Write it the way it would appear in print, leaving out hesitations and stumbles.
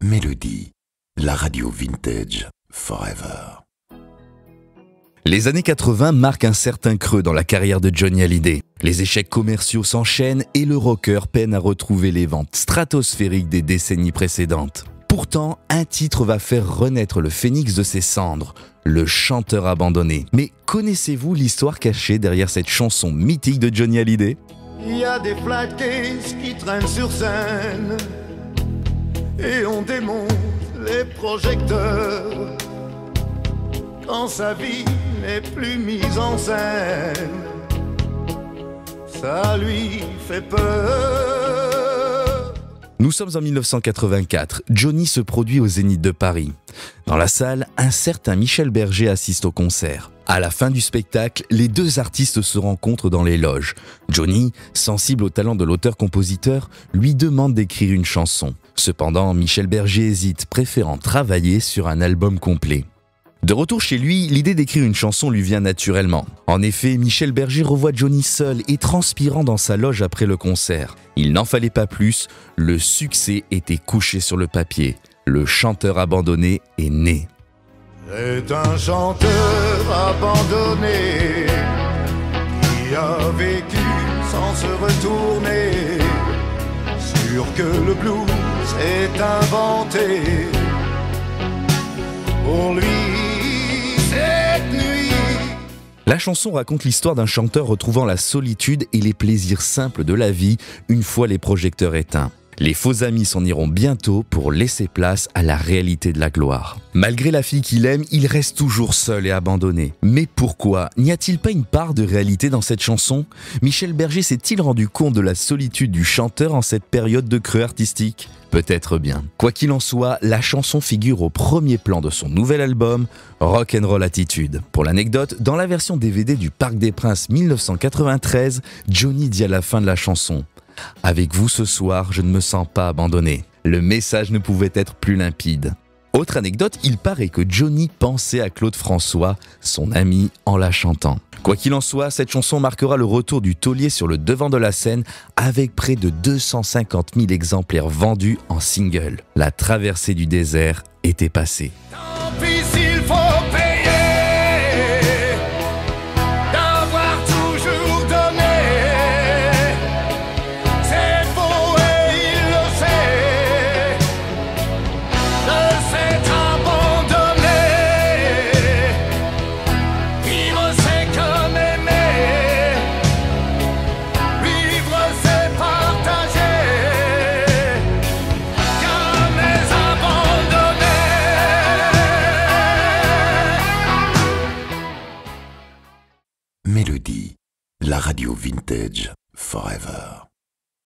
Mélodie, la radio vintage forever. Les années 80 marquent un certain creux dans la carrière de Johnny Hallyday. Les échecs commerciaux s'enchaînent et le rocker peine à retrouver les ventes stratosphériques des décennies précédentes. Pourtant, un titre va faire renaître le phénix de ses cendres, le chanteur abandonné. Mais connaissez-vous l'histoire cachée derrière cette chanson mythique de Johnny Hallyday ? Il y a des flight cases qui traînent sur scène et on démonte les projecteurs quand sa vie n'est plus mise en scène. Ça lui fait peur. Nous sommes en 1984. Johnny se produit au Zénith de Paris. Dans la salle, un certain Michel Berger assiste au concert. À la fin du spectacle, les deux artistes se rencontrent dans les loges. Johnny, sensible au talent de l'auteur-compositeur, lui demande d'écrire une chanson. Cependant, Michel Berger hésite, préférant travailler sur un album complet. De retour chez lui, l'idée d'écrire une chanson lui vient naturellement. En effet, Michel Berger revoit Johnny seul et transpirant dans sa loge après le concert. Il n'en fallait pas plus, le succès était couché sur le papier. Le chanteur abandonné est né. C'est un chanteur abandonné qui a vécu sans se retourner. Sûr que le blues est inventé pour lui cette nuit. La chanson raconte l'histoire d'un chanteur retrouvant la solitude et les plaisirs simples de la vie une fois les projecteurs éteints. Les faux amis s'en iront bientôt pour laisser place à la réalité de la gloire. Malgré la fille qu'il aime, il reste toujours seul et abandonné. Mais pourquoi ? N'y a-t-il pas une part de réalité dans cette chanson ? Michel Berger s'est-il rendu compte de la solitude du chanteur en cette période de creux artistique ? Peut-être bien. Quoi qu'il en soit, la chanson figure au premier plan de son nouvel album, Rock'n'Roll Attitude. Pour l'anecdote, dans la version DVD du Parc des Princes 1993, Johnny dit à la fin de la chanson « Avec vous ce soir, je ne me sens pas abandonné ». Le message ne pouvait être plus limpide. Autre anecdote, il paraît que Johnny pensait à Claude François, son ami, en la chantant. Quoi qu'il en soit, cette chanson marquera le retour du taulier sur le devant de la scène avec près de 250 000 exemplaires vendus en single. La traversée du désert était passée. Tant pis s'il faut payer d'avoir toujours donné. C'est beau et il le sait de s'être abandonné. Vivre c'est comme aimer, vivre c'est partager. Jamais abandonné. Mélodie, la radio vintage forever.